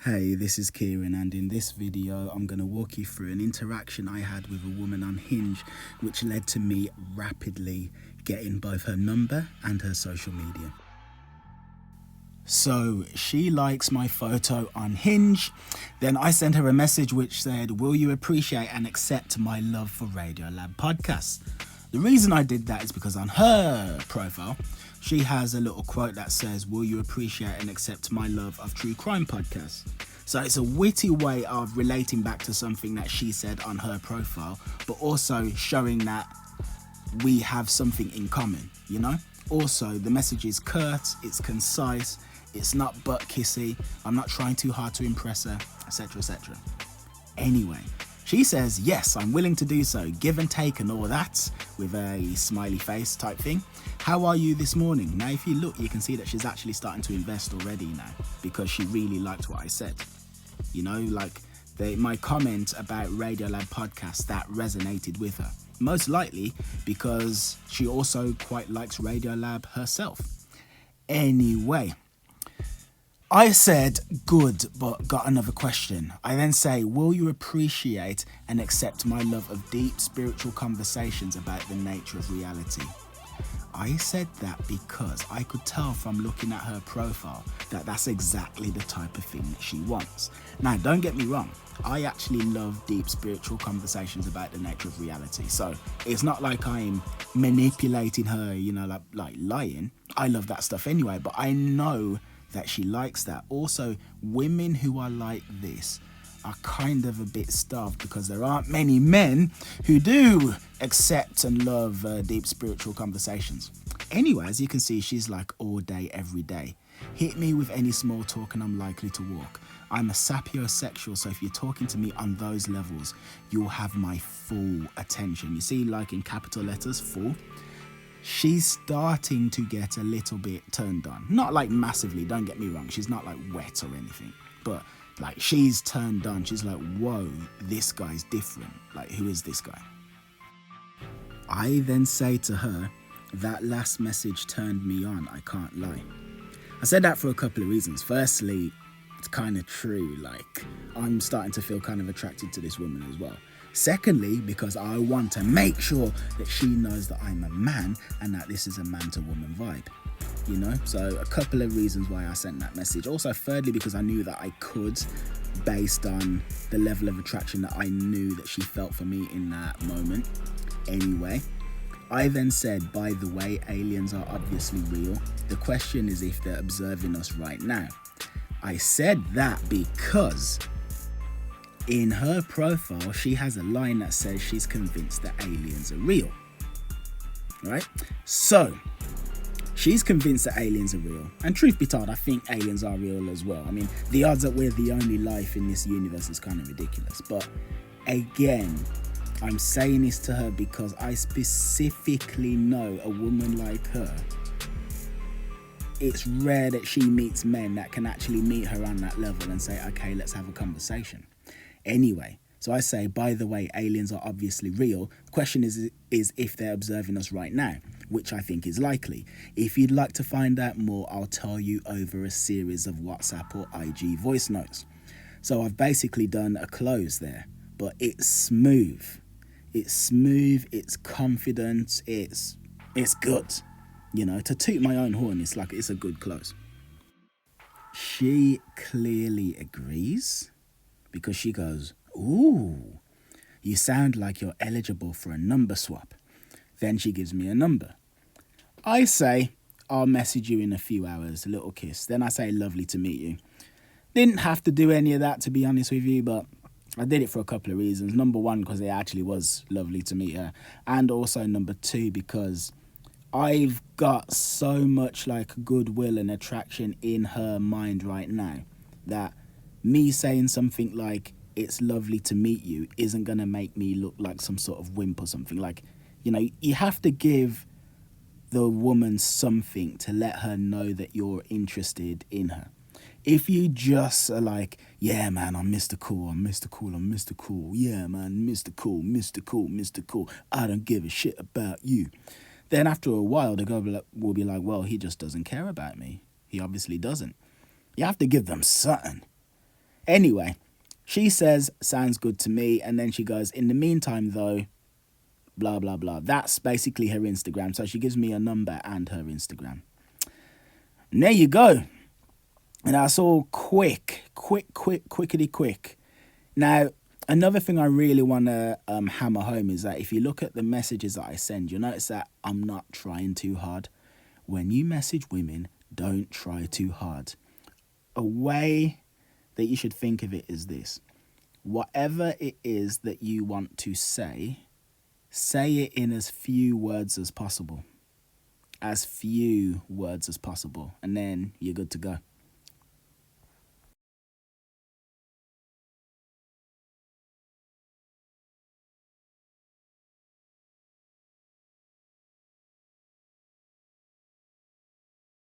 Hey, this is Kieran, and in this video I'm going to walk you through an interaction I had with a woman on Hinge which led to me rapidly getting both her number and her social media. So she likes my photo on Hinge, then I sent her a message which said, "Will you appreciate and accept my love for Radiolab podcasts?" The reason I did that is because on her profile she has a little quote that says, "Will you appreciate and accept my love of true crime podcasts?" So it's a witty way of relating back to something that she said on her profile, but also showing that we have something in common, you know? Also, the message is curt, it's concise, it's not butt kissy, I'm not trying too hard to impress her, etc, etc. Anyway, she says, "Yes, I'm willing to do so, give and take and all that," with a smiley face type thing. "How are you this morning?" Now, if you look, you can see that she's actually starting to invest already now because she really liked what I said. You know, like my comment about Radiolab podcast, that resonated with her. Most likely because she also quite likes Radiolab herself. Anyway, I said, "Good, but got another question." I then say, "Will you appreciate and accept my love of deep spiritual conversations about the nature of reality?" I said that because I could tell from looking at her profile that that's exactly the type of thing that she wants. Now, don't get me wrong, I actually love deep spiritual conversations about the nature of reality. So it's not like I'm manipulating her, you know, like lying. I love that stuff anyway, but I know that she likes that. Also, women who are like this are kind of a bit starved because there aren't many men who do accept and love deep spiritual conversations. Anyway, as you can see, she's like all day, every day. Hit me with any small talk and I'm likely to walk. I'm a sapiosexual, so if you're talking to me on those levels, you'll have my full attention. You see, like in capital letters, full. She's starting to get a little bit turned on. Not like massively, don't get me wrong. She's not like wet or anything, but like she's turned on. She's like, "Whoa, this guy's different. Like, who is this guy?" I then say to her, "That last message turned me on, I can't lie." I said that for a couple of reasons. Firstly, it's kind of true. Like, I'm starting to feel kind of attracted to this woman as well. Secondly, because I want to make sure that she knows that I'm a man and that this is a man to woman vibe. You know, so a couple of reasons why I sent that message. Also, thirdly, because I knew that I could, based on the level of attraction that I knew that she felt for me in that moment. Anyway, I then said, "By the way, aliens are obviously real. The question is if they're observing us right now." I said that because in her profile, she has a line that says she's convinced that aliens are real. Right? So she's convinced that aliens are real. And truth be told, I think aliens are real as well. I mean, the odds that we're the only life in this universe is kind of ridiculous. But again, I'm saying this to her because I specifically know a woman like her. It's rare that she meets men that can actually meet her on that level and say, "Okay, let's have a conversation." Anyway, so I say, "By the way, aliens are obviously real. The question is if they're observing us right now, which I think is likely. If you'd like to find out more, I'll tell you over a series of WhatsApp or IG voice notes." So I've basically done a close there, but it's smooth. It's smooth, it's confident, it's good. You know, to toot my own horn, it's like it's a good close. She clearly agrees because she goes, "Ooh, you sound like you're eligible for a number swap." Then she gives me a number. I say, "I'll message you in a few hours, a little kiss." Then I say, "Lovely to meet you." Didn't have to do any of that, to be honest with you, but I did it for a couple of reasons. Number one, because it actually was lovely to meet her. And also number two, because I've got so much like goodwill and attraction in her mind right now that me saying something like, "It's lovely to meet you," isn't going to make me look like some sort of wimp or something. Like, you know, you have to give the woman something to let her know that you're interested in her. If you just are like, "Yeah, man, I'm Mr. Cool, I'm Mr. Cool, I'm Mr. Cool. Yeah, man, Mr. Cool, Mr. Cool, Mr. Cool. I don't give a shit about you." Then after a while, the girl will be like, "Well, he just doesn't care about me. He obviously doesn't." You have to give them something. Anyway, she says, sounds good to me. And then she goes, in the meantime, though, blah, blah, blah. That's basically her Instagram. So she gives me a number and her Instagram. And there you go. And that's all quickity quick. Now, another thing I really want to hammer home is that if you look at the messages that I send, you'll notice that I'm not trying too hard. When you message women, don't try too hard. A way that you should think of it is this. Whatever it is that you want to say it in as few words as possible. As few words as possible. And then you're good to go.